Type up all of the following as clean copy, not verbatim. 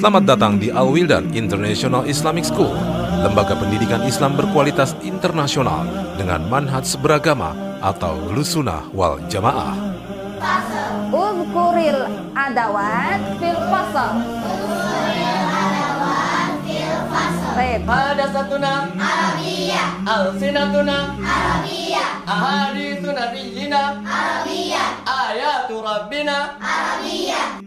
Selamat datang di Al-Wildan International Islamic School, lembaga pendidikan Islam berkualitas internasional dengan manhaj beragama atau Ahlussunnah wal Jamaah. Uzkuril adawat fil fasal. Hadasatuna Arabiyah, Alsinatuna Arabiyah, Ahaditsu Nabiyyina Arabiyah, Ayatu Rabbina Arabiyah.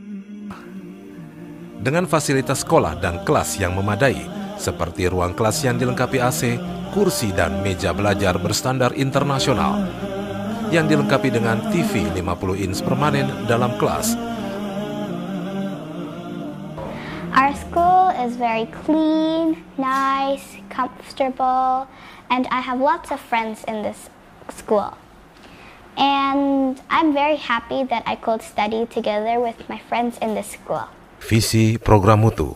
Dengan fasilitas sekolah dan kelas yang memadai, seperti ruang kelas yang dilengkapi AC, kursi dan meja belajar berstandar internasional, yang dilengkapi dengan TV 50 inch permanen dalam kelas. Our school is very clean, nice, comfortable, and I have lots of friends in this school. And I'm very happy that I could study together with my friends in this school. Visi program mutu.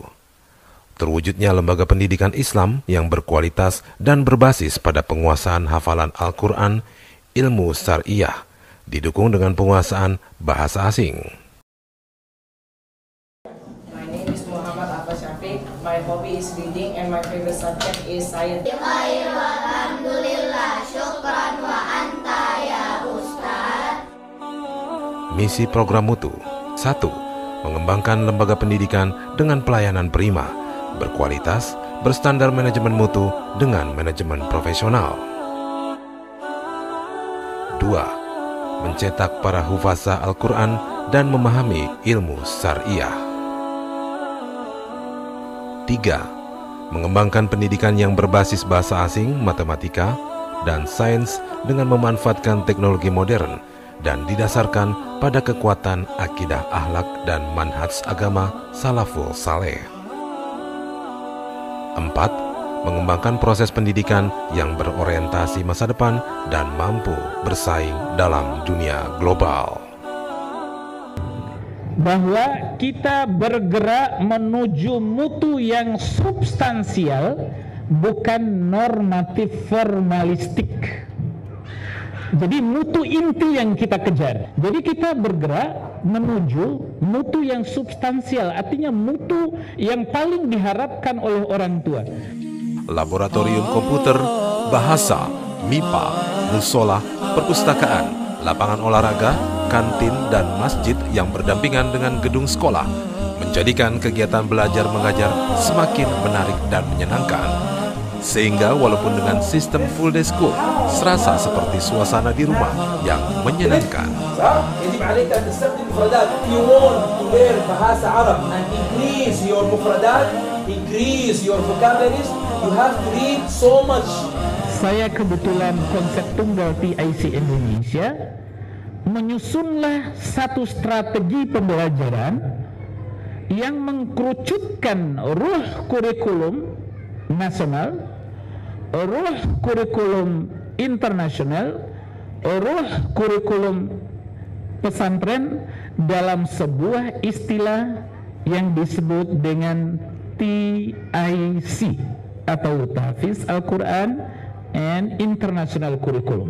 Terwujudnya lembaga pendidikan Islam yang berkualitas dan berbasis pada penguasaan hafalan Al-Quran, ilmu syariah, didukung dengan penguasaan bahasa asing. My name is Muhammad Afa Syafiq. My hobby is reading and my favorite subject is science. Alhamdulillah, syukran wa anta ya Ustaz. Misi program mutu. 1. Mengembangkan lembaga pendidikan dengan pelayanan prima, berkualitas, berstandar manajemen mutu dengan manajemen profesional. 2. Mencetak para hufazah Al-Quran dan memahami ilmu syariah. 3. Mengembangkan pendidikan yang berbasis bahasa asing, matematika, dan sains dengan memanfaatkan teknologi modern dan didasarkan pada kekuatan akidah akhlak dan manhaj agama salaful saleh. 4. Mengembangkan proses pendidikan yang berorientasi masa depan dan mampu bersaing dalam dunia global. Bahwa kita bergerak menuju mutu yang substansial, bukan normatif formalistik. Jadi mutu inti yang kita kejar. Jadi kita bergerak menuju mutu yang substansial, artinya mutu yang paling diharapkan oleh orang tua. Laboratorium komputer, bahasa, MIPA, musola, perpustakaan, lapangan olahraga, kantin, dan masjid yang berdampingan dengan gedung sekolah menjadikan kegiatan belajar mengajar semakin menarik dan menyenangkan. Sehingga walaupun dengan sistem full day school, serasa seperti suasana di rumah yang menyenangkan. يجب عليك أن تستخدم مفردات. If you want to learn bahasa Arab and increase your mufradat, increase your vocabularies, you have to read so much. Saya kebetulan konsep tunggal TIC Indonesia menyusunlah satu strategi pembelajaran yang mengkerucutkan ruh kurikulum nasional, ruh kurikulum internasional, ruh kurikulum pesantren dalam sebuah istilah yang disebut dengan TIC atau Tahfiz Al-Quran and International Curriculum.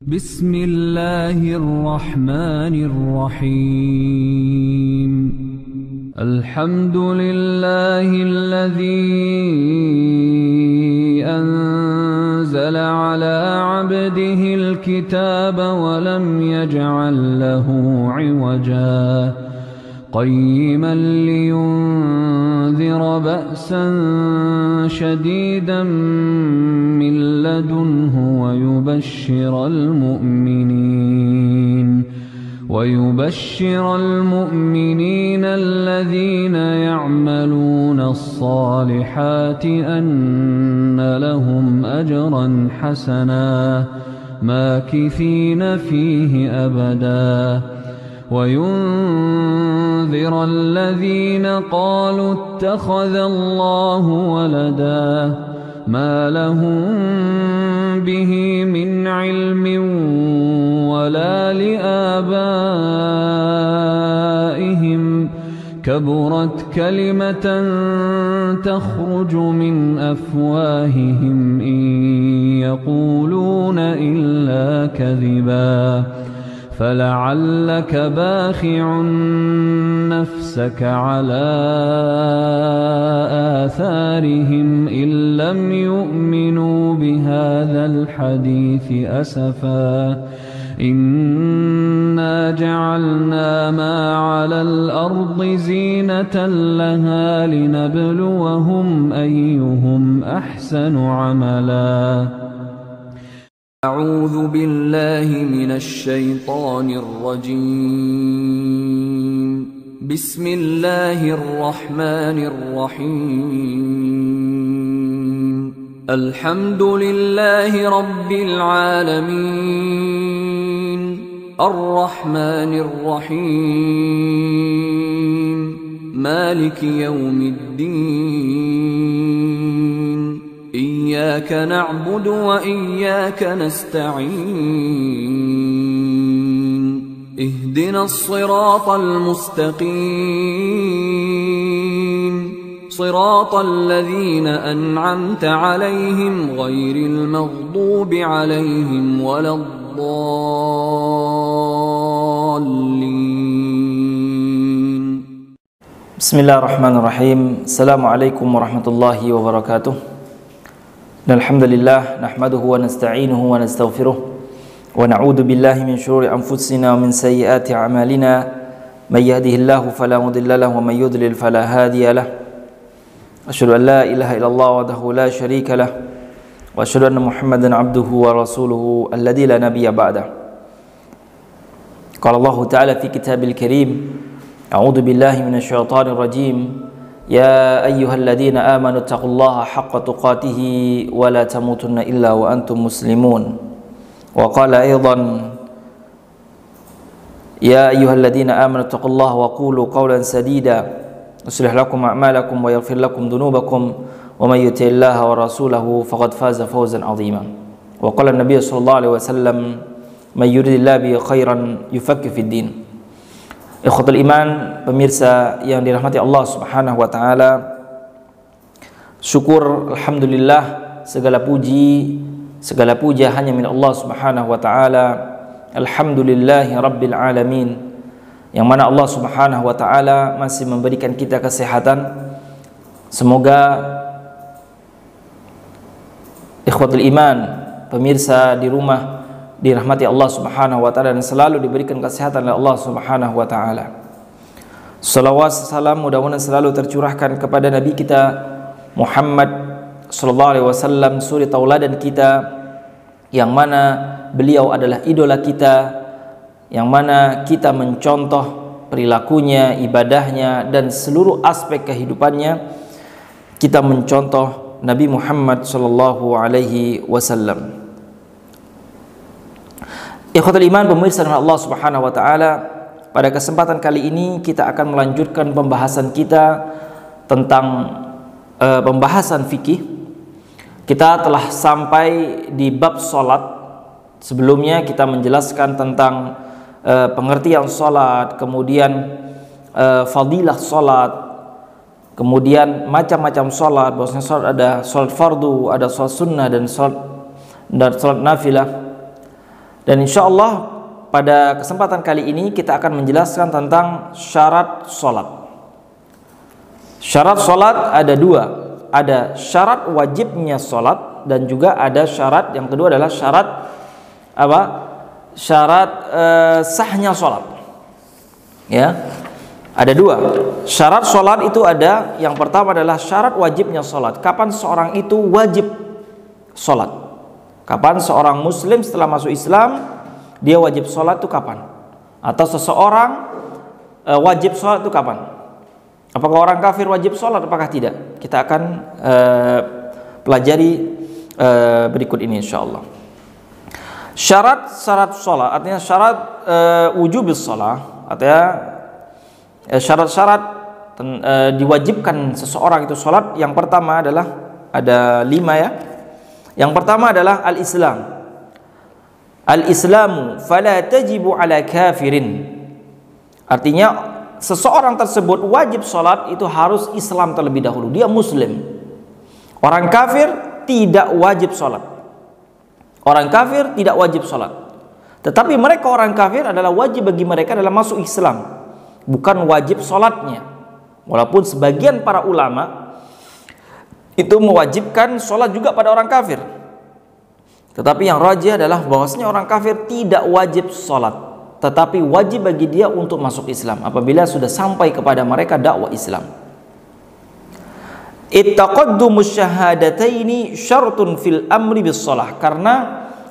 بسم الله الرحمن الرحيم الحمد لله الذي أنزل على عبده الكتاب ولم يجعل له عوجا قيما لينذر بأسا شديدا من لدنه ويبشر المؤمنين الذين يعملون الصالحات أن لهم أجرا حسنا ماكثين فيه أبدا وينذر الذين قالوا اتخذ الله ولدا ما لهم به من علم ولا لآبائهم كبرت كلمة تخرج من أفواههم إن يقولون إلا كذبا فلعلك باخع نفسك على آثارهم إن لم يؤمنوا بهذا الحديث أسفا إنا جعلنا ما على الأرض زينة لها لنبلوهم أيهم أحسن عملا أعوذ بالله من الشيطان الرجيم بسم الله الرحمن الرحيم الحمد لله رب العالمين الرحمن الرحيم مالك يوم الدين إياك نعبد وإياك نستعين اهدنا الصراط المستقيم صراط الذين أنعمت عليهم غير المغضوب عليهم ولا الضالين بسم الله الرحمن الرحيم السلام عليكم ورحمة الله وبركاته الحمد لله نحمده ونستعينه ونستغفره ونعوذ بالله من شرور أنفسنا ومن سيئات أعمالنا من يهده الله فلا مضل له ومن يضلل فلا هادي له أشهد أن لا إله إلا الله وحده لا شريك له وأشهد أن محمدا عبده ورسوله الذي لا نبي بعده قال الله تعالى في كتاب الكريم أعوذ بالله من الشيطان الرجيم يا أيها الذين آمنوا اتقوا الله حق تقاته ولا تموتن إلا وأنتم مسلمون وقال أيضا يا أيها الذين آمنوا اتقوا الله وقولوا قولا سديدا يصلح لكم أعمالكم ويغفر لكم ذنوبكم ومن يطع الله ورسوله فقد فاز فوزا عظيما وقال النبي صلى الله عليه وسلم من يريد الله به خيرا يفقهه في الدين. Ikhwatul iman, pemirsa yang dirahmati Allah Subhanahu wa taala. Syukur alhamdulillah, segala puja hanya milik Allah Subhanahu wa taala. Alhamdulillahi rabbil alamin. Yang mana Allah Subhanahu wa taala masih memberikan kita kesehatan. Semoga ikhwatul iman, pemirsa di rumah dirahmati Allah Subhanahu wa taala dan selalu diberikan kesehatan oleh Allah Subhanahu wa taala. Salawat salam mudah-mudahan selalu tercurahkan kepada Nabi kita Muhammad sallallahu alaihi wasallam, suri tauladan kita, yang mana beliau adalah idola kita, yang mana kita mencontoh perilakunya, ibadahnya dan seluruh aspek kehidupannya. Kita mencontoh Nabi Muhammad sallallahu alaihi wasallam. Ikhwatul iman, pemirsa Allah Subhanahu wa taala, pada kesempatan kali ini kita akan melanjutkan pembahasan kita tentang pembahasan fikih. Kita telah sampai di bab salat. Sebelumnya kita menjelaskan tentang pengertian salat, kemudian fadilah salat, kemudian macam-macam salat, bahwasanya salat ada salat fardu, ada salat sunnah dan salat nafilah. Dan insya Allah pada kesempatan kali ini kita akan menjelaskan tentang syarat sholat. Syarat sholat ada dua. Ada syarat wajibnya sholat dan juga ada syarat yang kedua adalah syarat apa? Syarat sahnya sholat. Ya, ada dua. Syarat sholat itu ada, yang pertama adalah syarat wajibnya sholat. Kapan seorang itu wajib sholat? Kapan seorang muslim setelah masuk Islam dia wajib sholat itu kapan? Atau seseorang wajib sholat itu kapan? Apakah orang kafir wajib sholat? Apakah tidak? Kita akan pelajari berikut ini insyaallah. Syarat sholat artinya syarat wujubis sholat, artinya syarat-syarat diwajibkan seseorang itu sholat. Yang pertama adalah Ada 5 ya. Yang pertama adalah al-Islam. Al-Islamu fala tajibu ala kafirin. Artinya seseorang tersebut wajib sholat itu harus Islam terlebih dahulu. Dia muslim. Orang kafir tidak wajib sholat. Orang kafir tidak wajib sholat. Tetapi mereka orang kafir adalah wajib bagi mereka adalah masuk Islam, bukan wajib sholatnya. Walaupun sebagian para ulama itu mewajibkan sholat juga pada orang kafir. Tetapi yang rajih adalah bahwasanya orang kafir tidak wajib sholat, tetapi wajib bagi dia untuk masuk Islam apabila sudah sampai kepada mereka dakwah Islam. Ittaqaddumus syahadataini syartun fil amri bis shalah, karena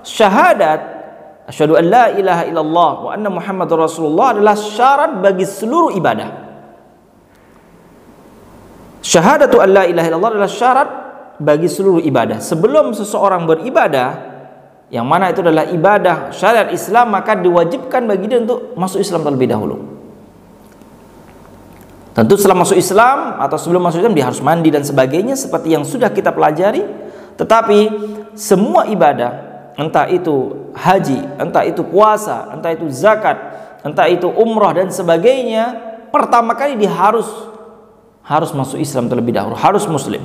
syahadat asyhadu an la ilaha illallah wa anna muhammadar rasulullah adalah syarat bagi seluruh ibadah. Syahadatu an la ilaha illallah adalah syarat bagi seluruh ibadah. Sebelum seseorang beribadah, yang mana itu adalah ibadah syariat Islam, maka diwajibkan bagi dia untuk masuk Islam terlebih dahulu. Tentu setelah masuk Islam atau sebelum masuk Islam dia harus mandi dan sebagainya seperti yang sudah kita pelajari. Tetapi semua ibadah, entah itu haji, entah itu puasa, entah itu zakat, entah itu umrah dan sebagainya, pertama kali dia harus masuk Islam terlebih dahulu, harus muslim.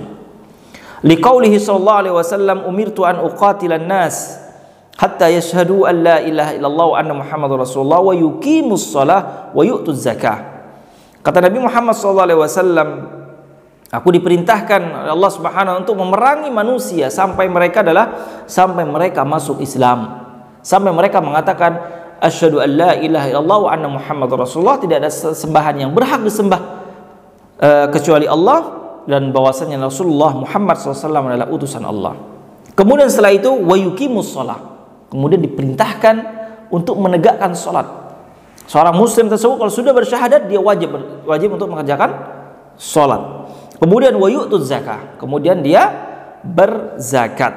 Liqaulihi sallallahu alaihi wasallam, umirtu an uqatilan nas hatta yashhadu an la ilaha illallah wa anna muhammadar rasulullah wa yuqimus shalah wa yu'tuz zakah. Kata Nabi Muhammad SAW, aku diperintahkan oleh Allah Subhanahu untuk memerangi manusia sampai mereka masuk Islam, sampai mereka mengatakan asyhadu an la ilaha illallah wa anna muhammadar rasulullah, tidak ada sembahan yang berhak disembah kecuali Allah, dan bahwasanya Rasulullah Muhammad SAW adalah utusan Allah. Kemudian setelah itu wa yuqimus shalah, kemudian diperintahkan untuk menegakkan salat. Seorang muslim tersebut kalau sudah bersyahadat dia wajib untuk mengerjakan salat. Kemudian wa yu'tuz zakah, kemudian dia berzakat.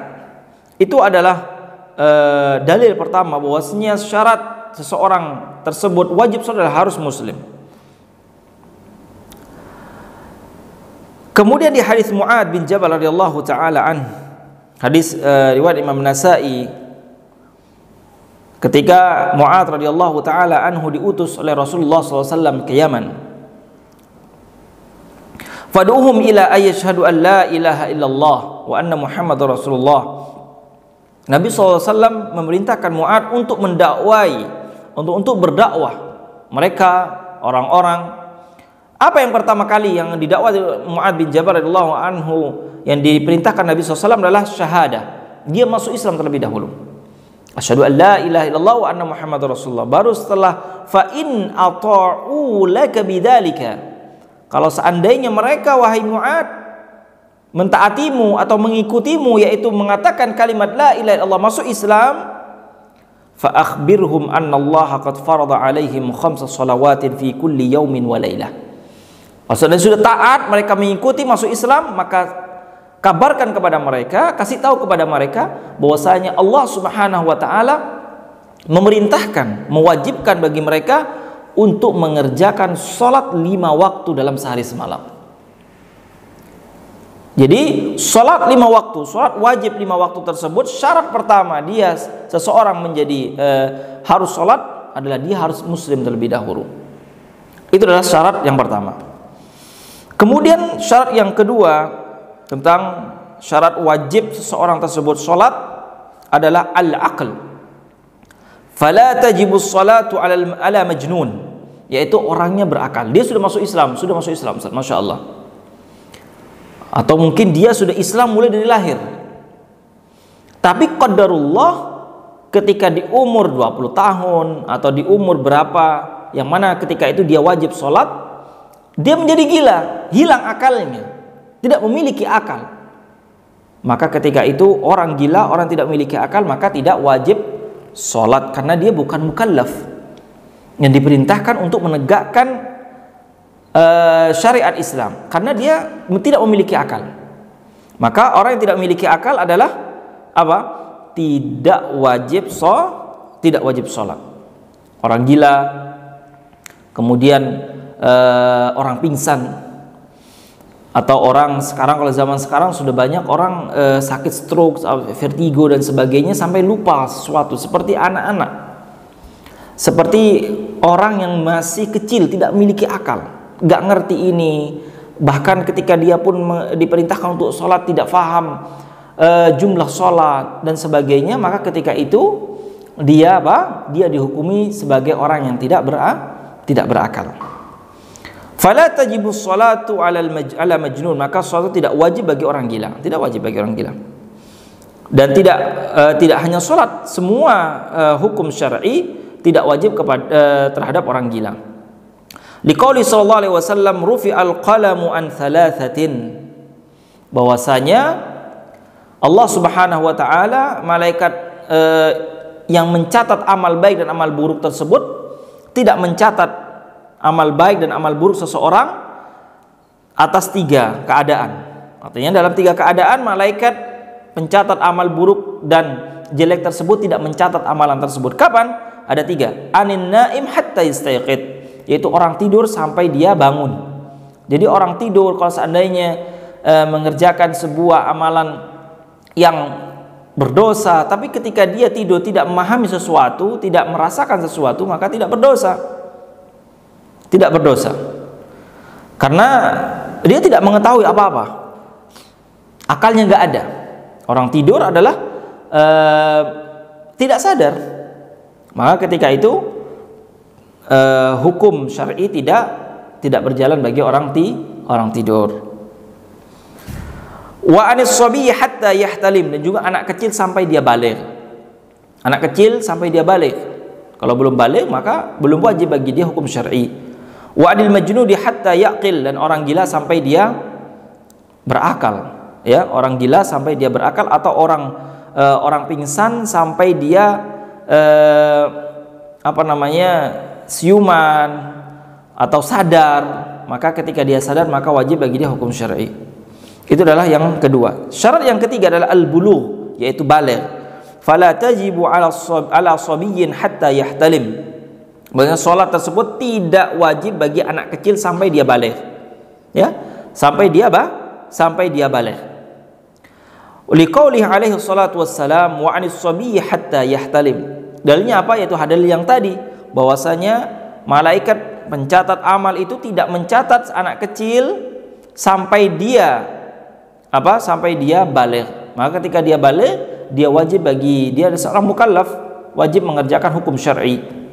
Itu adalah dalil pertama bahwasanya syarat seseorang tersebut wajib salat adalah harus muslim. Kemudian di hadis Mu'ad bin Jabal radhiyallahu taala an, hadis riwayat Imam Nasa'i, ketika Mu'ad radhiyallahu taala anhu diutus oleh Rasulullah SAW ke Yaman, fad'uhum ila ayyashhadu an la ilaha illallah wa anna muhammadar rasulullah. Nabi SAW memerintahkan Mu'ad untuk mendakwai, untuk berdakwah mereka orang-orang. Apa yang pertama kali yang didakwah Mu'ad bin Jabal radhiyallahu anhu yang diperintahkan Nabi SAW adalah syahadah. Dia masuk Islam terlebih dahulu. Asyhadu an la ilaha illallah wa anna muhammadar rasulullah. Baru setelah fa in ata'u laka bidzalika, kalau seandainya mereka wahai Mu'ad mentaatimu atau mengikutimu, yaitu mengatakan kalimat la ilaha illallah, masuk Islam, fa akhbirhum anna Allah qad farada alaihim 5 shalawatin fi kulli yaumin wa lailah. Maksudnya sudah taat, mereka mengikuti masuk Islam, maka kabarkan kepada mereka, kasih tahu kepada mereka bahwasanya Allah Subhanahu wa taala memerintahkan, mewajibkan bagi mereka untuk mengerjakan sholat 5 waktu dalam sehari semalam. Jadi sholat 5 waktu, sholat wajib 5 waktu tersebut, syarat pertama dia seseorang menjadi harus sholat adalah dia harus muslim terlebih dahulu. Itu adalah syarat yang pertama. Kemudian syarat yang kedua tentang syarat wajib seseorang tersebut sholat adalah al-aql. Fala tajibus salatu ala majnun, yaitu orangnya berakal. Dia sudah masuk Islam, Masya Allah. Atau mungkin dia sudah Islam mulai dari lahir, tapi qadarullah ketika di umur 20 tahun atau di umur berapa, yang mana ketika itu dia wajib sholat, dia menjadi gila, hilang akalnya, tidak memiliki akal. Maka ketika itu orang gila, orang tidak memiliki akal, maka tidak wajib sholat, karena dia bukan mukallaf yang diperintahkan untuk menegakkan syariat Islam, karena dia tidak memiliki akal. Maka orang yang tidak memiliki akal adalah apa? Tidak wajib sholat. Orang gila, kemudian orang pingsan, Atau orang sekarang, kalau zaman sekarang sudah banyak orang sakit stroke, vertigo dan sebagainya sampai lupa sesuatu, seperti anak-anak, seperti orang yang masih kecil, tidak memiliki akal, gak ngerti ini. Bahkan ketika dia pun diperintahkan untuk sholat tidak faham jumlah sholat dan sebagainya, maka ketika itu dia dia dihukumi sebagai orang yang tidak berakal. Fala tajibu sholatu ala majnun, maka sholat tidak wajib bagi orang gila, tidak wajib bagi orang gila. Dan tidak hanya sholat, semua hukum syar'i tidak wajib terhadap orang gila. Liqauli sallallahu alaihi wasallam rufi'al qalamu an thalathatin, bahwasanya Allah Subhanahu wa taala, malaikat yang mencatat amal baik dan amal buruk tersebut tidak mencatat amal baik dan amal buruk seseorang atas 3 keadaan. Artinya dalam 3 keadaan malaikat pencatat amal buruk dan jelek tersebut tidak mencatat amalan tersebut. Kapan? Ada 3. Anin naim hatta yastayqid, yaitu orang tidur sampai dia bangun. Jadi orang tidur kalau seandainya mengerjakan sebuah amalan yang berdosa, tapi ketika dia tidur tidak memahami sesuatu, tidak merasakan sesuatu, maka tidak berdosa. Tidak berdosa, karena dia tidak mengetahui apa-apa, akalnya nggak ada. Orang tidur adalah tidak sadar, maka ketika itu hukum syar'i tidak berjalan bagi orang tidur. Wa anis sabiyyi hatta yahtalim, dan juga anak kecil sampai dia baligh. Anak kecil sampai dia baligh. Kalau belum baligh maka belum wajib bagi dia hukum syar'i. Wa adil majnudi hatta yaqil, dan orang gila sampai dia berakal, ya, orang gila sampai dia berakal, atau orang pingsan sampai dia siuman atau sadar, maka ketika dia sadar maka wajib bagi dia hukum syar'i. Itu adalah yang kedua. Syarat yang ketiga adalah al-bulugh, yaitu baligh. Fala tajibu ala sabiyyin hatta yahtalim. Bahwa sholat tersebut tidak wajib bagi anak kecil sampai dia baligh, ya, sampai dia baligh. Liqaulihi alaihi salatu wassalam wa anis sabiyyi hatta yahtalim. Dalilnya apa? Yaitu hadis yang tadi, bahwasanya malaikat pencatat amal itu tidak mencatat anak kecil sampai dia baligh. Maka ketika dia baligh, dia wajib bagi dia seorang mukallaf, wajib mengerjakan hukum syar'i.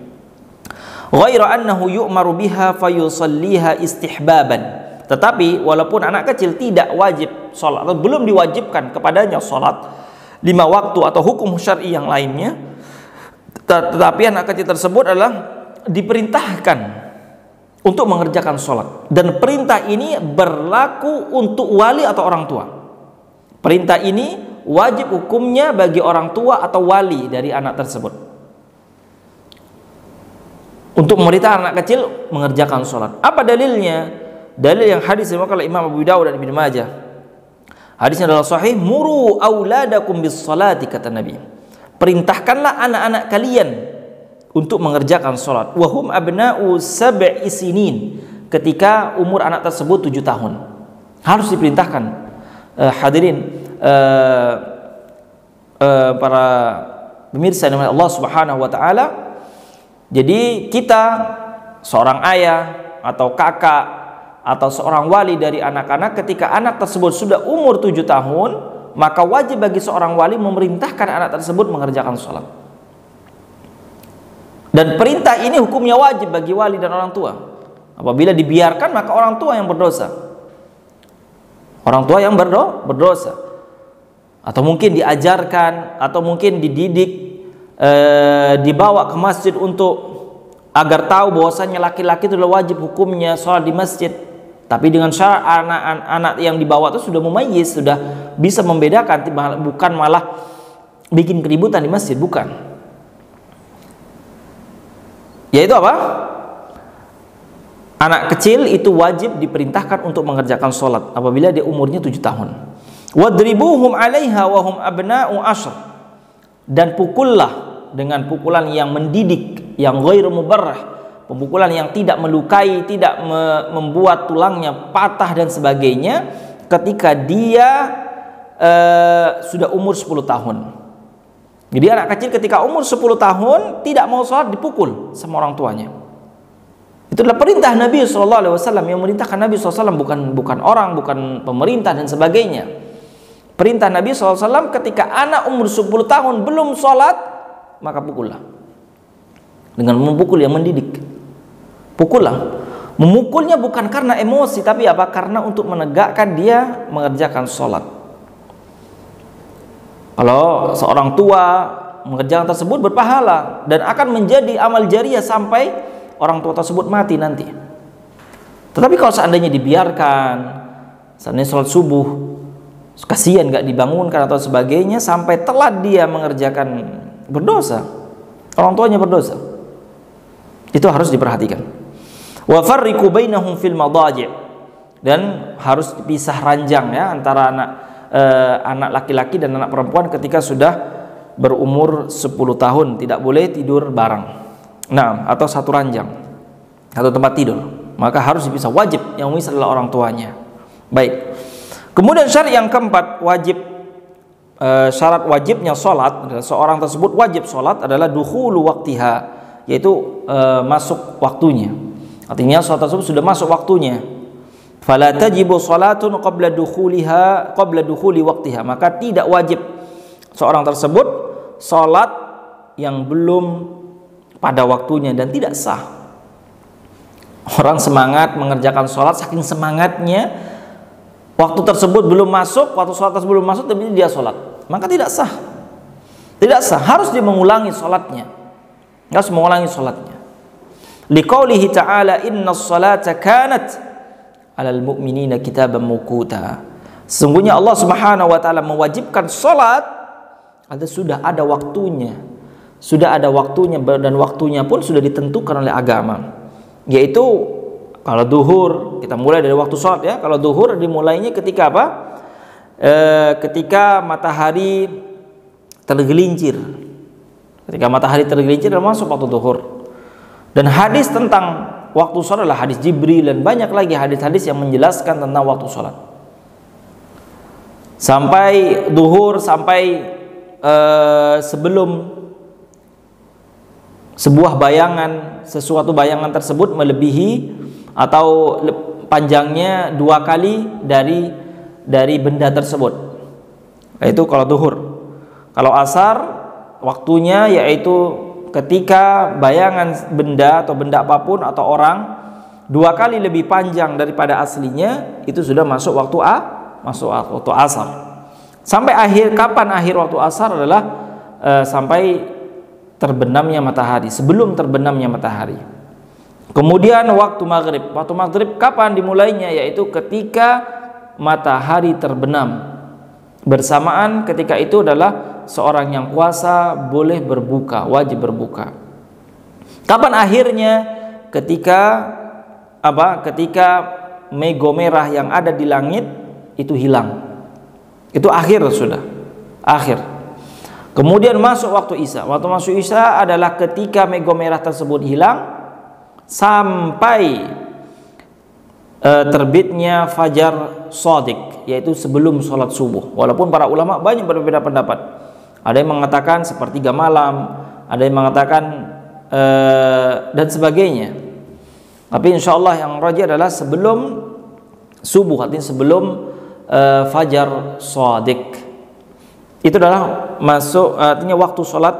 Ghaira annahu yu'maru biha fayusalliha istihbaban. Tetapi walaupun anak kecil tidak wajib sholat atau belum diwajibkan kepadanya sholat 5 waktu atau hukum syar'i yang lainnya, tetapi anak kecil tersebut adalah diperintahkan untuk mengerjakan sholat, dan perintah ini berlaku untuk wali atau orang tua. Perintah ini wajib hukumnya bagi orang tua atau wali dari anak tersebut untuk memerintah anak kecil mengerjakan sholat. Apa dalilnya? Dalil yang hadis yang oleh Imam Abu Dawud dan Ibnu Majah. Hadisnya adalah sahih. Muru auladakum bis salati, kata Nabi. Perintahkanlah anak-anak kalian untuk mengerjakan sholat. Wahum abna'u sab'i sinin, ketika umur anak tersebut 7 tahun. Harus diperintahkan. Hadirin para pemirsa dengan Allah Subhanahu wa taala. Jadi kita seorang ayah atau kakak atau seorang wali dari anak-anak, ketika anak tersebut sudah umur 7 tahun, maka wajib bagi seorang wali memerintahkan anak tersebut mengerjakan sholat. Dan perintah ini hukumnya wajib bagi wali dan orang tua. Apabila dibiarkan maka orang tua yang berdosa. Orang tua yang berdosa. Atau mungkin diajarkan, atau mungkin dididik, dibawa ke masjid agar tahu bahwasanya laki-laki itu adalah wajib hukumnya sholat di masjid. Tapi dengan syarat anak yang dibawa itu sudah mumayyiz, sudah bisa membedakan, bukan malah bikin keributan di masjid, bukan. Yaitu apa? Anak kecil itu wajib diperintahkan untuk mengerjakan sholat apabila dia umurnya 7 tahun. Wadribuhum 'alaiha wa hum abna'u 'ashr. Dan pukullah dengan pukulan yang mendidik, yang ghairu mubarrah, Pemukulan yang tidak melukai, tidak membuat tulangnya patah dan sebagainya, ketika dia sudah umur 10 tahun. Jadi anak kecil ketika umur 10 tahun tidak mau sholat dipukul sama orang tuanya. Itu adalah perintah Nabi SAW. Yang merintahkan Nabi SAW bukan orang, bukan pemerintah dan sebagainya. Perintah Nabi SAW ketika anak umur 10 tahun belum sholat, maka pukullah. Dengan memukul yang mendidik. Pukullah. Memukulnya bukan karena emosi, tapi apa? Karena untuk menegakkan dia mengerjakan sholat. Kalau seorang tua mengerjakan tersebut berpahala dan akan menjadi amal jariah sampai orang tua tersebut mati nanti. Tetapi kalau seandainya dibiarkan, seandainya sholat subuh, kasihan gak dibangunkan atau sebagainya, sampai telat dia mengerjakan, berdosa. Orang tuanya berdosa. Itu harus diperhatikan. Wa farriqu bainahum fil madaji', dan harus dipisah ranjang ya antara anak laki-laki dan anak perempuan ketika sudah berumur 10 tahun, tidak boleh tidur bareng. Nah, atau satu ranjang atau tempat tidur, maka harus dipisah, wajib. Yang memisah adalah orang tuanya. Baik. Kemudian syarat yang keempat, syarat wajibnya sholat, seorang tersebut wajib sholat adalah dukhulu waqtiha, yaitu masuk waktunya. Artinya sholat tersebut sudah masuk waktunya. Fala tajibu sholatun qabla dukhuli waqtiha, maka tidak wajib seorang tersebut sholat yang belum pada waktunya dan tidak sah. Orang semangat mengerjakan sholat, saking semangatnya waktu tersebut belum masuk, waktu sholat tersebut belum masuk, tapi dia sholat, maka tidak sah. Tidak sah, harus dia mengulangi sholatnya. Harus mengulangi sholatnya. Liqaulihi ta'ala innas salata kanat 'alal mu'minina kitaban mawquta. Sesungguhnya Allah Subhanahu wa taala mewajibkan sholat, sudah ada waktunya. Sudah ada waktunya, dan waktunya pun sudah ditentukan oleh agama. Yaitu kalau duhur, kita mulai dari waktu sholat ya. Kalau duhur dimulainya ketika apa? Ketika matahari tergelincir. Ketika matahari tergelincir dan masuk waktu duhur. Dan hadis tentang waktu sholat adalah hadis Jibril, dan banyak lagi hadis-hadis yang menjelaskan tentang waktu sholat. Sampai duhur, sampai sebelum sebuah bayangan, sesuatu bayangan tersebut melebihi atau panjangnya 2 kali dari benda tersebut. Yaitu kalau duhur. Kalau asar waktunya yaitu ketika bayangan benda atau benda apapun atau orang 2 kali lebih panjang daripada aslinya, itu sudah masuk waktu waktu asar. Sampai kapan akhir waktu asar adalah sampai terbenamnya matahari, sebelum terbenamnya matahari. Kemudian waktu maghrib. Waktu maghrib kapan dimulainya? Yaitu ketika matahari terbenam. Bersamaan ketika itu adalah seorang yang puasa boleh berbuka, wajib berbuka. Kapan akhirnya? Ketika mego merah yang ada di langit itu hilang. Itu akhir sudah. Akhir. Kemudian masuk waktu Isya. Waktu masuk Isya adalah ketika mego merah tersebut hilang sampai terbitnya fajar shadiq, yaitu sebelum sholat subuh. Walaupun para ulama banyak berbeda pendapat. Ada yang mengatakan sepertiga malam, ada yang mengatakan dan sebagainya. Tapi insya Allah yang rajih adalah sebelum subuh, artinya sebelum fajar shadiq. Itu adalah masuk, artinya waktu sholat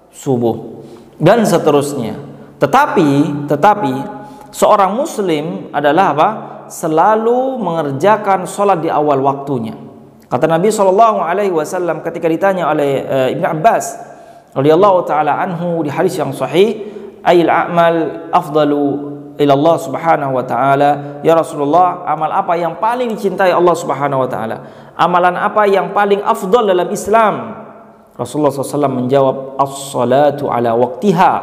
subuh dan seterusnya. Tetapi seorang muslim adalah apa? Selalu mengerjakan sholat di awal waktunya. Kata Nabi SAW ketika ditanya oleh Ibn Abbas radhiyallahu taala anhu di hadis yang sahih, ayil a'mal afdalu ila Allah Subhanahu wa taala, ya Rasulullah, amal apa yang paling dicintai Allah Subhanahu wa taala? Amalan apa yang paling afdal dalam Islam? Rasulullah SAW menjawab, as-salatu ala waqtiha,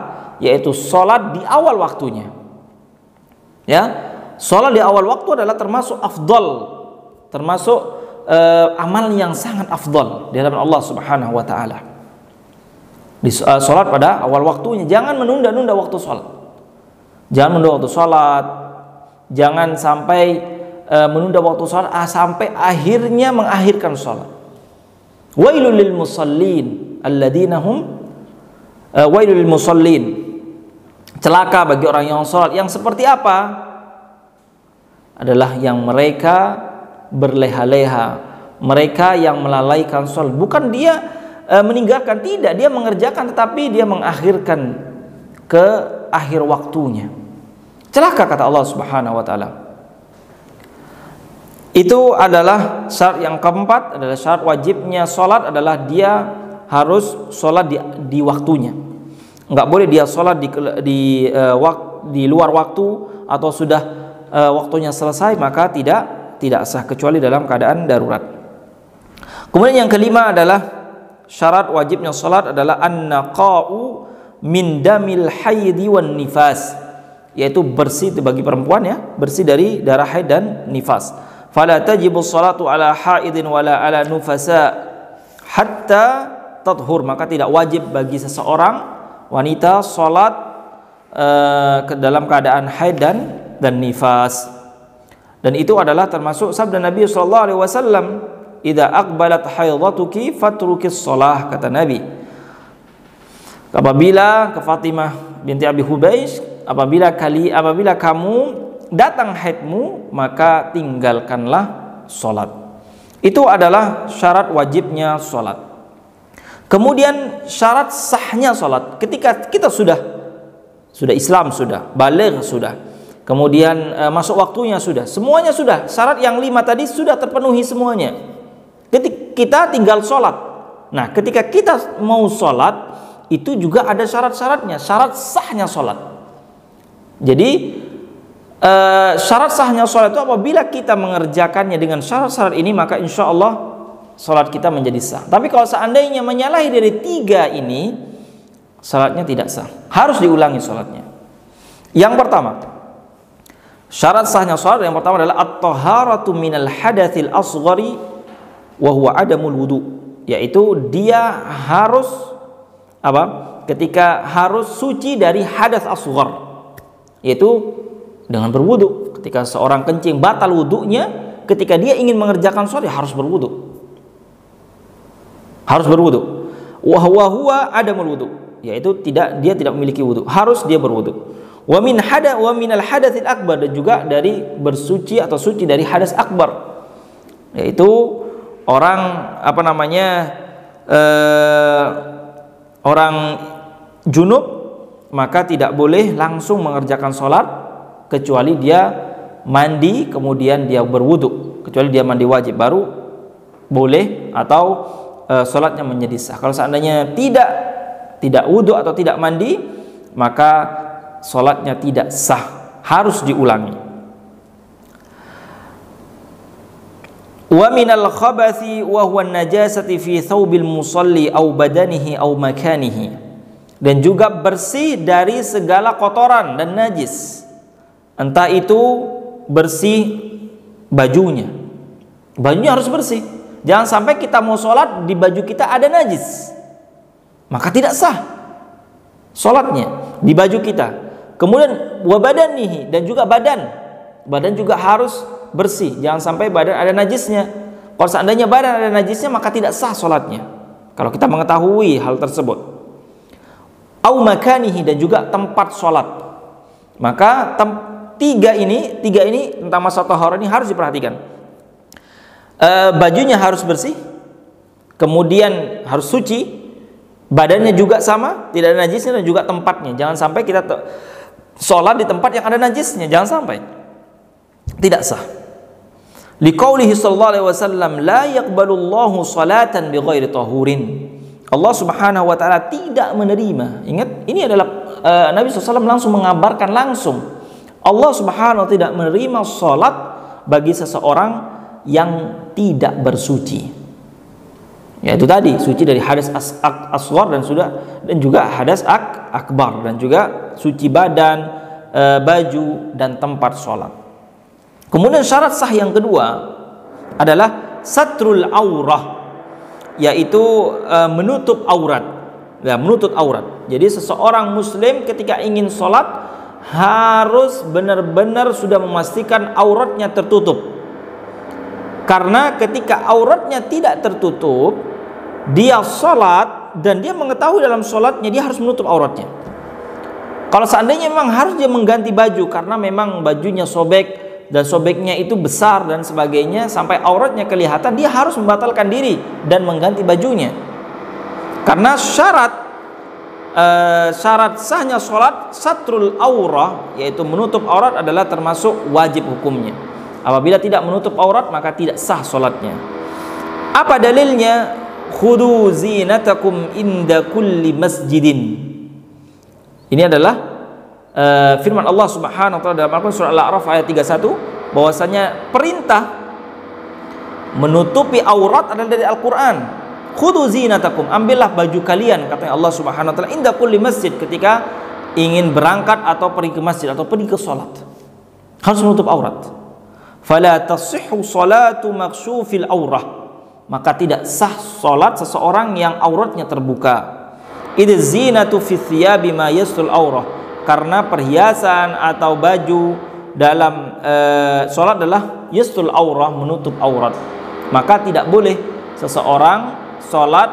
yaitu salat di awal waktunya. Ya, salat di awal waktu adalah termasuk afdal, termasuk amal yang sangat afdal di hadapan Allah Subhanahu wa taala. Salat pada awal waktunya, jangan menunda-nunda waktu salat. Jangan menunda waktu sholat, jangan sampai menunda waktu sholat sampai akhirnya mengakhirkan sholat. Wailul lil musallin alladzina hum wailul lil musallin. Celaka bagi orang yang sholat. Yang seperti apa? Adalah yang mereka berleha-leha, mereka yang melalaikan sholat. Bukan dia meninggalkan, tidak, dia mengerjakan, tetapi dia mengakhirkan ke akhir waktunya. Celaka, kata Allah Subhanahu wa taala. Itu adalah syarat yang keempat, adalah syarat wajibnya sholat adalah dia harus sholat di waktunya. Enggak boleh dia sholat di luar waktu atau sudah waktunya selesai, maka tidak sah kecuali dalam keadaan darurat. Kemudian yang kelima adalah syarat wajibnya sholat adalah an-naqa'u min damil haidi wan nifas, yaitu bersih bagi perempuan, ya, bersih dari darah haid dan nifas. Fala tajibu sholatu ala haidin wala ala nufasa hatta tathur, maka tidak wajib bagi seseorang wanita sholat dalam keadaan haid dan nifas. Dan itu adalah termasuk sabda Nabi sallallahu alaihi wasallam, "Idza aqbalat haidatuki fatrukis shalah," kata Nabi. Apabila ke Fatimah binti Abi Hubeish, apabila kamu datang haidmu, maka tinggalkanlah sholat. Itu adalah syarat wajibnya sholat. Kemudian syarat sahnya sholat, ketika kita sudah Islam, sudah baligh, sudah kemudian masuk waktunya, sudah semuanya, sudah syarat yang 5 tadi sudah terpenuhi semuanya, ketika kita tinggal sholat. Nah, ketika kita mau sholat itu juga ada syarat-syaratnya, syarat sahnya sholat. Jadi syarat sahnya sholat itu apabila kita mengerjakannya dengan syarat-syarat ini, maka insya Allah sholat kita menjadi sah. Tapi kalau seandainya menyalahi dari 3 ini, sholatnya tidak sah, harus diulangi sholatnya. Yang pertama, syarat sahnya sholat yang pertama adalah at-taharatu minal hadatsil asghari wa huwa adamul wudu, yaitu dia harus ketika harus suci dari hadas asghar, yaitu dengan berwudu. Ketika seorang kencing batal wudunya, ketika dia ingin mengerjakan sholat harus berwudu. Harus berwudu. Wa huwa adamul wudu, yaitu dia tidak memiliki wudu, harus dia berwudu. Wa minal hadatsil akbar, dan juga dari bersuci atau suci dari hadas akbar, yaitu orang orang junub, maka tidak boleh langsung mengerjakan sholat kecuali dia mandi kemudian dia berwudu, kecuali dia mandi wajib baru boleh atau sholatnya menjadi sah. Kalau seandainya tidak wudu atau tidak mandi, maka sholatnya tidak sah, harus diulangi. Wa minal khabathi wa huwa najasati fi thawbil musalli aw badanihi aw makanihi, dan juga bersih dari segala kotoran dan najis, entah itu bersih bajunya harus bersih. Jangan sampai kita mau sholat di baju kita ada najis, maka tidak sah sholatnya di baju kita. Kemudian wabadanihi, dan juga badan juga harus bersih, jangan sampai badan ada najisnya. Kalau seandainya badan ada najisnya, maka tidak sah sholatnya kalau kita mengetahui hal tersebut. Au makanihi, dan juga tempat sholat. Maka tiga ini tentang masalah taharah ini harus diperhatikan. Bajunya harus bersih, kemudian harus suci, badannya juga sama, tidak ada najisnya, dan juga tempatnya. Jangan sampai kita sholat di tempat yang ada najisnya, jangan sampai, tidak sah. Liqaulihi sallallahu alaihi wasallam, la yaqbalullahu salatan bighairi tahurin. Allah Subhanahu wa taala tidak menerima. Ingat, ini adalah Nabi SAW langsung mengabarkan langsung, Allah Subhanahu wa taala tidak menerima salat bagi seseorang yang tidak bersuci. Yaitu tadi suci dari hadas asghar dan juga hadas akbar, dan juga suci badan, baju dan tempat sholat. Kemudian syarat sah yang kedua adalah satrul aurah, yaitu menutup aurat. Ya, menutup aurat. Jadi seseorang muslim ketika ingin sholat harus benar-benar sudah memastikan auratnya tertutup. Karena ketika auratnya tidak tertutup, dia sholat dan dia mengetahui dalam sholatnya dia harus menutup auratnya. Kalau seandainya memang harus dia mengganti baju karena memang bajunya sobek dan sobeknya itu besar dan sebagainya sampai auratnya kelihatan, dia harus membatalkan diri dan mengganti bajunya. Karena syarat sahnya sholat satrul aurah, yaitu menutup aurat, adalah termasuk wajib hukumnya. Apabila tidak menutup aurat maka tidak sah sholatnya. Apa dalilnya? Khudu zinatakum inda kulli masjidin. Ini adalah firman Allah Subhanahu wa taala dalam Al-Qur'an surah Al-A'raf ayat 31, bahwasanya perintah menutupi aurat adalah dari Al-Qur'an. Khudu zinatakum, ambillah baju kalian, katanya Allah Subhanahu wa taala, inda kulli masjid, ketika ingin berangkat atau pergi ke masjid atau pergi ke salat. Harus menutup aurat. Fala tasihhu salatu maksyufil aurah, maka tidak sah salat seseorang yang auratnya terbuka. Idz zinatu fi thiyabi ma yastul aurah, karena perhiasan atau baju dalam salat adalah yastul aurah, menutup aurat. Maka tidak boleh seseorang salat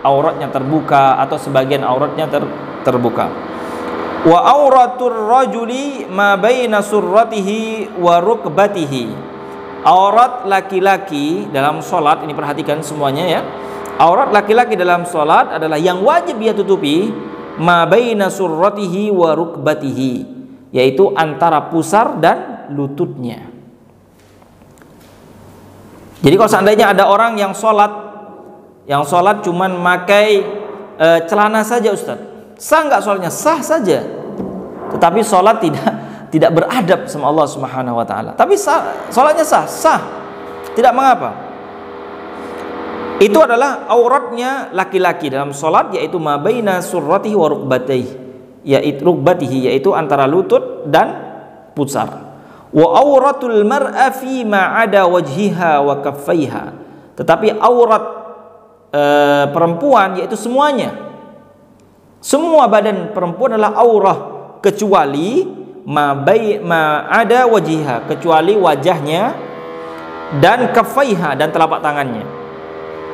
auratnya terbuka atau sebagian auratnya terbuka. Wa auratur rajuli ma baina surratihi wa rukbatihi. Aurat laki-laki dalam salat, ini perhatikan semuanya ya. Aurat laki-laki dalam salat adalah yang wajib dia tutupi ma baina surratihi wa rukbatihi, yaitu antara pusar dan lututnya. Jadi kalau seandainya ada orang yang sholat cuman memakai celana saja, Ustaz, sah nggak sholatnya? Sah saja, tetapi sholat tidak beradab sama Allah Subhanahu wa taala. Tapi sholatnya sah, tidak mengapa. Itu adalah auratnya laki-laki dalam sholat, yaitu ma baina surratihi wa rukbatihi, yaitu antara lutut dan pusar. Wa auratul mar'a fi ma ada wajhiha wa kaffaiha. Tetapi aurat perempuan yaitu semuanya, semua badan perempuan adalah aurah, kecuali ma ada wajhiha, kecuali wajahnya, dan kaffaiha, dan telapak tangannya.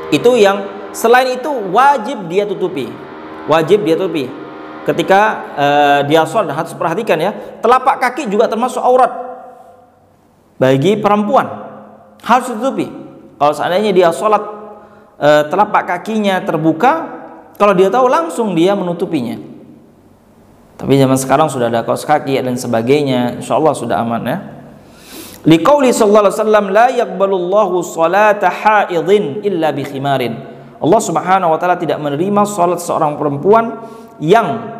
Itu yang selain itu wajib dia tutupi, ketika dia sholat. Harus perhatikan ya, telapak kaki juga termasuk aurat bagi perempuan, harus ditutupi. Kalau seandainya dia sholat telapak kakinya terbuka, kalau dia tahu langsung dia menutupinya. Tapi zaman sekarang sudah ada kaos kaki dan sebagainya, insya Allah sudah aman ya. Liqauli sallallahu alaihi wasallam, la yaqbalullahu salata haidin illa bi khimarin. Allah Subhanahu wa taala tidak menerima salat seorang perempuan yang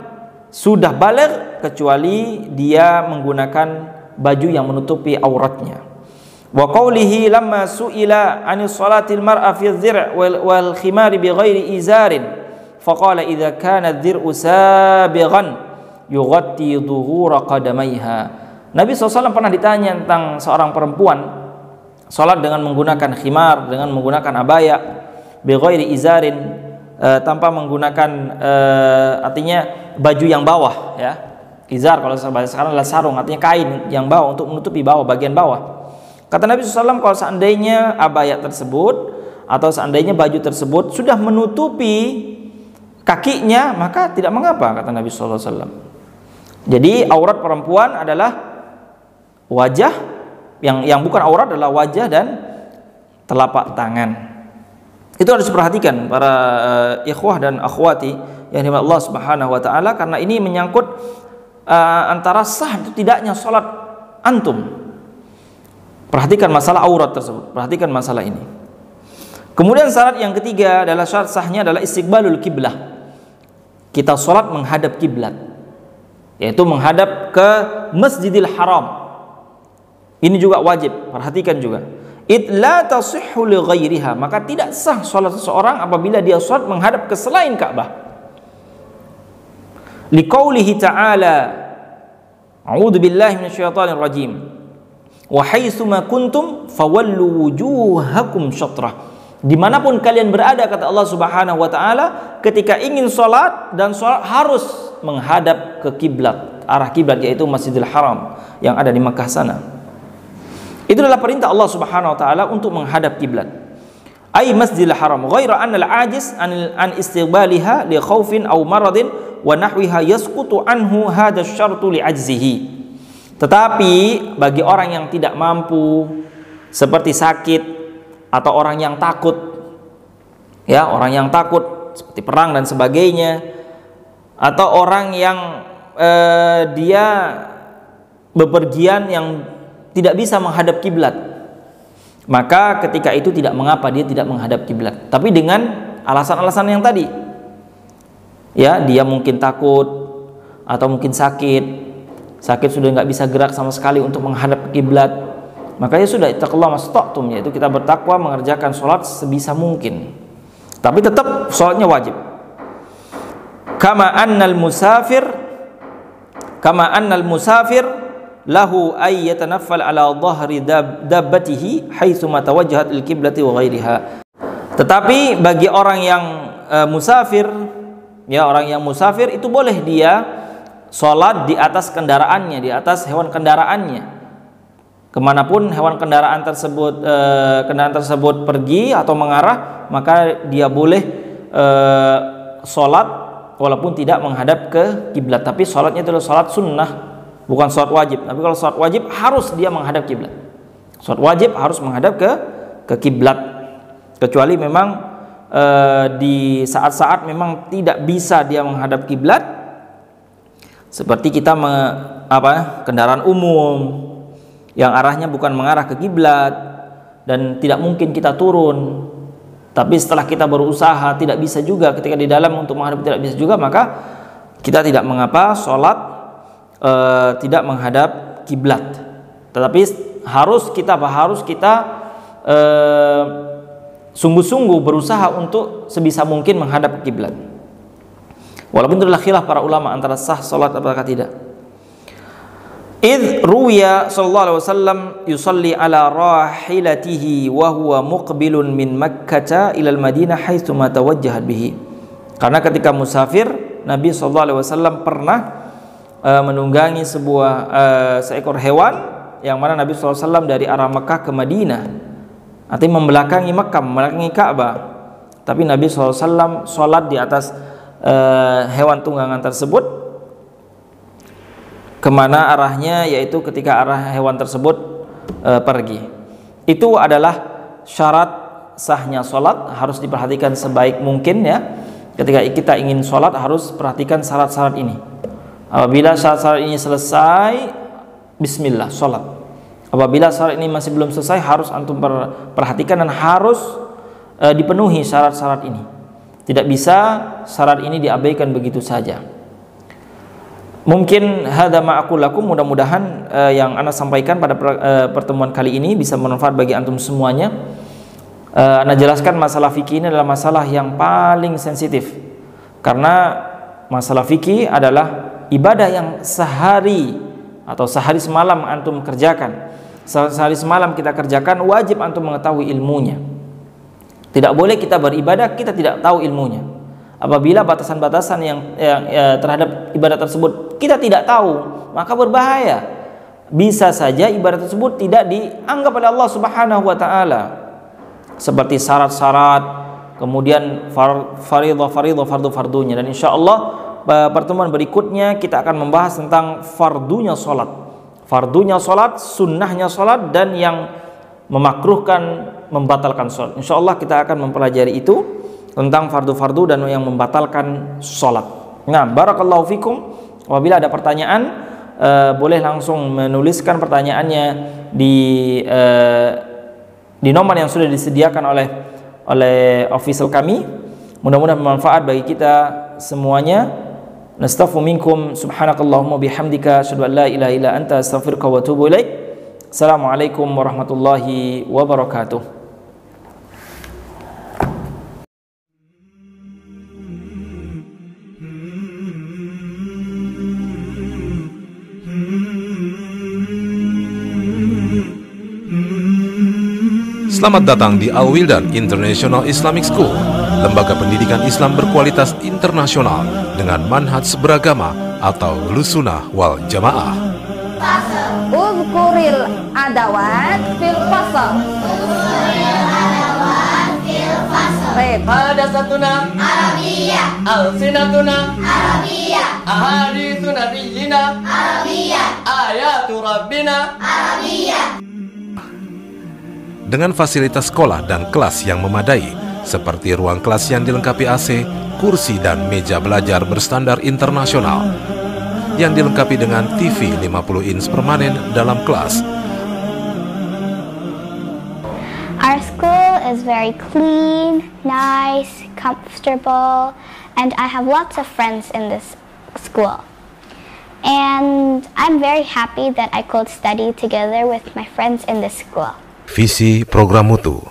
sudah baligh kecuali dia menggunakan baju yang menutupi auratnya. Wa qawlihi lamma su'ila 'ani salatil mar'a fi adh-dhir' wal khimari bighairi izarin faqala idza kana adh-dhir'u sabighan yughatti dhuhura qadamaiha. Nabi SAW pernah ditanya tentang seorang perempuan salat dengan menggunakan khimar, dengan menggunakan abaya, bighairi izarin, tanpa menggunakan artinya baju yang bawah ya. Izar kalau sekarang adalah sarung, artinya kain yang bawah untuk menutupi bawah, bagian bawah. Kata Nabi SAW, kalau seandainya abaya tersebut atau seandainya baju tersebut sudah menutupi kakinya, maka tidak mengapa, kata Nabi SAW. Jadi aurat perempuan adalah wajah, yang bukan aurat adalah wajah dan telapak tangan. Itu harus diperhatikan para ikhwah dan akhwati yang dirahmati Allah Subhanahu wa taala, karena ini menyangkut antara sah atau tidaknya salat antum. Perhatikan masalah aurat tersebut, perhatikan masalah ini. Kemudian syarat yang ketiga adalah syarat sahnya adalah istiqbalul kiblah. Kita salat menghadap kiblat, yaitu menghadap ke Masjidil Haram. Ini juga wajib, perhatikan juga. La tasihhu li ghairiha, maka tidak sah salat seseorang apabila dia salat menghadap ke selain Ka'bah. Liqaulihi ta'ala, a'udzu billahi minasyaitonir rajim. Wa haitsuma kuntum fawallu wujuhakum syatrah. Dimanapun kalian berada, kata Allah Subhanahu wa taala, ketika ingin salat dan salat harus menghadap ke kiblat. arah kiblat, yaitu Masjidil Haram yang ada di Makkah sana. Itu adalah perintah Allah Subhanahu wa taala untuk menghadap kiblat. Ai Masjidil Haram ghaira anna al-ajiz an istiqbaliha li khaufin aw maradin wa nahwiha yasqutu anhu hadha asy-syartu li ajzihi. Tetapi bagi orang yang tidak mampu, seperti sakit atau orang yang takut, ya, orang yang takut seperti perang dan sebagainya, atau orang yang dia bepergian yang tidak bisa menghadap kiblat, maka ketika itu tidak mengapa dia tidak menghadap kiblat, tapi dengan alasan-alasan yang tadi, ya, dia mungkin takut atau mungkin sakit sudah nggak bisa gerak sama sekali untuk menghadap kiblat, maka ya sudah, ittaqullah mastata'tum, yaitu kita bertakwa mengerjakan sholat sebisa mungkin, tapi tetap sholatnya wajib. Kama annal musafir lahu ay yatanaffal ala dhahri dabbatihi haitsu ma tawajjahat al-qiblati wa ghairiha. Tetapi bagi orang yang musafir, ya, orang yang musafir itu boleh dia sholat di atas kendaraannya, di atas hewan kendaraannya, kemanapun hewan kendaraan tersebut pergi atau mengarah, maka dia boleh sholat walaupun tidak menghadap ke kiblat. Tapi sholatnya itu adalah sholat sunnah, bukan sholat wajib. Tapi kalau sholat wajib harus dia menghadap kiblat. Sholat wajib harus menghadap ke kiblat, kecuali memang di saat-saat memang tidak bisa dia menghadap kiblat, seperti kita kendaraan umum yang arahnya bukan mengarah ke kiblat dan tidak mungkin kita turun. Tapi setelah kita berusaha tidak bisa juga, ketika di dalam untuk menghadap tidak bisa juga, maka kita tidak mengapa sholat tidak menghadap kiblat. Tetapi harus kita sungguh-sungguh berusaha untuk sebisa mungkin menghadap kiblat. Walaupun itu adalah khilaf para ulama antara sah sholat apakah tidak. Idh ruwiya sallallahu alaihi wasallam yusalli ala rahilatihi wa huwa muqbilun min Makkah ila al-Madinah haitsu ma tawajjahat bihi. Karena ketika musafir, Nabi sallallahu alaihi wasallam pernah menunggangi seekor hewan yang mana Nabi sallallahu alaihi wasallam dari arah Makkah ke Madinah, artinya membelakangi Makkah, membelakangi Ka'bah. Tapi Nabi sallallahu alaihi wasallam salat di atas hewan tunggangan tersebut, kemana arahnya, yaitu ketika arah hewan tersebut pergi. Itu adalah syarat sahnya sholat, harus diperhatikan sebaik mungkin, ya. Ketika kita ingin sholat harus perhatikan syarat-syarat ini. Apabila syarat-syarat ini selesai, bismillah, sholat. Apabila syarat ini masih belum selesai, harus antum perhatikan dan harus dipenuhi syarat-syarat ini. Tidak bisa syarat ini diabaikan begitu saja. Mungkin hadza ma aqul lakum, mudah-mudahan yang ana sampaikan pada pertemuan kali ini bisa bermanfaat bagi antum semuanya. Ana jelaskan masalah fikih ini adalah masalah yang paling sensitif, karena masalah fikih adalah ibadah yang sehari atau sehari semalam antum kerjakan. Sehari semalam kita kerjakan, wajib antum mengetahui ilmunya. Tidak boleh kita beribadah kita tidak tahu ilmunya. Apabila batasan-batasan yang terhadap ibadah tersebut kita tidak tahu, maka berbahaya. Bisa saja ibadah tersebut tidak dianggap oleh Allah Subhanahu wa taala. Seperti syarat-syarat, kemudian fardhu fardunya, dan insyaallah pertemuan berikutnya kita akan membahas tentang fardunya salat. Fardunya salat, sunnahnya salat, dan yang memakruhkan, membatalkan salat. Insyaallah kita akan mempelajari itu, tentang fardu-fardu dan yang membatalkan sholat. Nah, barakallahu fikum. Apabila ada pertanyaan, boleh langsung menuliskan pertanyaannya di nomor yang sudah disediakan oleh official kami. Mudah-mudahan bermanfaat bagi kita semuanya. Nastaghfiru minkum, subhanakallahumma bihamdika, asyhadu an la ilaha illa anta, astaghfiruka wa atubu ilaik. Assalamualaikum warahmatullahi wabarakatuh. Selamat datang di Al-Wildan International Islamic School, lembaga pendidikan Islam berkualitas internasional dengan manhaj beragama, atau Lusunah wal Jamaah. Uzkuril adawat fil fasal. Baik. Hadasatuna Arabiyah, Alsinatuna Arabiyah, Ahadithu Nabiyyina Arabiyah, Ayatu Rabbina Arabiyah. Dengan fasilitas sekolah dan kelas yang memadai, seperti ruang kelas yang dilengkapi AC, kursi dan meja belajar berstandar internasional, yang dilengkapi dengan TV 50 inch permanen dalam kelas. Our school is very clean, nice, comfortable, and I have lots of friends in this school. And I'm very happy that I could study together with my friends in this school. Visi program mutu: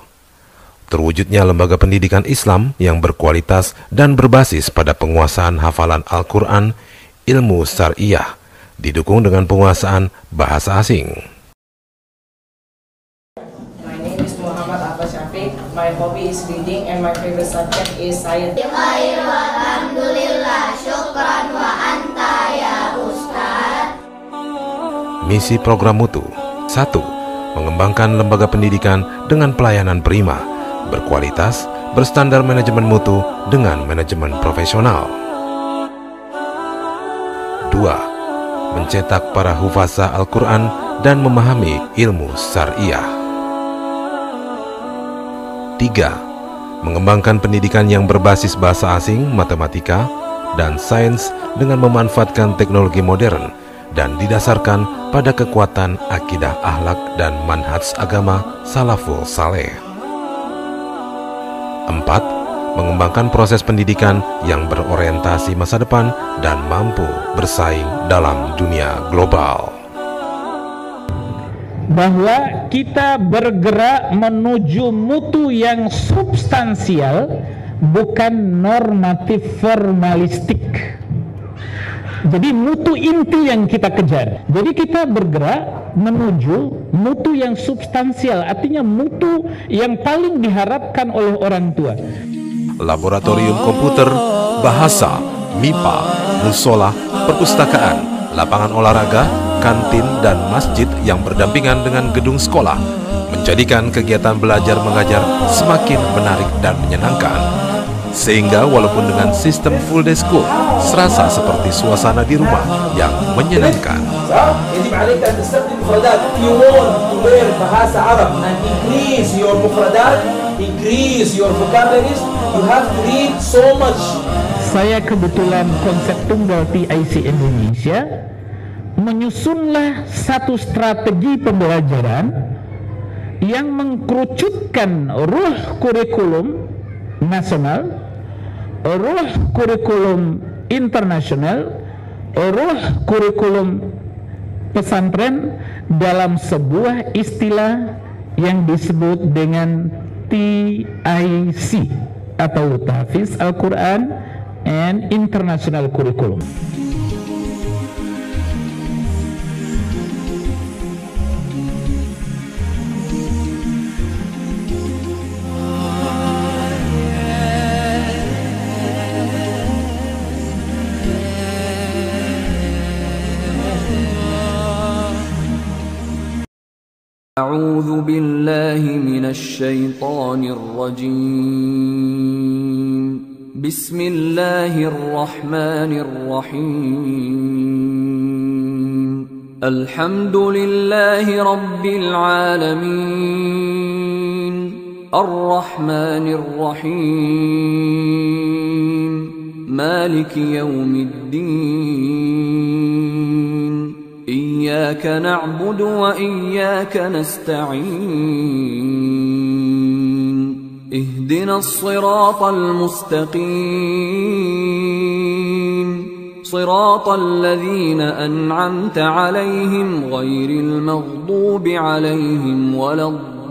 terwujudnya lembaga pendidikan Islam yang berkualitas dan berbasis pada penguasaan hafalan Al-Quran, ilmu syariah, didukung dengan penguasaan bahasa asing. My hobby is reading and my favorite subject is science. Alhamdulillah, syukran wa anta ya Ustaz. Misi program mutu: 1. Mengembangkan lembaga pendidikan dengan pelayanan prima, berkualitas, berstandar manajemen mutu dengan manajemen profesional. 2. Mencetak para hufazah Al-Quran dan memahami ilmu syariah. 3. Mengembangkan pendidikan yang berbasis bahasa asing, matematika, dan sains dengan memanfaatkan teknologi modern dan didasarkan pada kekuatan akidah akhlak dan manhaj agama salaful saleh. 4. Mengembangkan proses pendidikan yang berorientasi masa depan dan mampu bersaing dalam dunia global. Bahwa kita bergerak menuju mutu yang substansial, bukan normatif formalistik. Jadi mutu inti yang kita kejar. Jadi kita bergerak menuju mutu yang substansial, artinya mutu yang paling diharapkan oleh orang tua. Laboratorium komputer, bahasa, MIPA, musola, perpustakaan, lapangan olahraga, kantin, dan masjid yang berdampingan dengan gedung sekolah menjadikan kegiatan belajar mengajar semakin menarik dan menyenangkan. Sehingga walaupun dengan sistem full day school, serasa seperti suasana di rumah yang menyenangkan. يجب عليك أن تستخدم مفردات. If you want to learn bahasa Arab and increase your mufradat, increase your vocabularies, you have to read so much. Saya kebetulan konsep tunggal TIC Indonesia menyusunlah satu strategi pembelajaran yang mengkerucutkan ruh kurikulum nasional, ruh kurikulum internasional, ruh kurikulum pesantren dalam sebuah istilah yang disebut dengan TIC atau Tahfiz Al-Quran and International Curriculum. أعوذ بالله من الشيطان الرجيم بسم الله الرحمن الرحيم الحمد لله رب العالمين الرحمن الرحيم مالك يوم الدين إياك نعبد وإياك نستعين اهدنا الصراط المستقيم صراط الذين أنعمت عليهم غير المغضوب عليهم ولا الضالين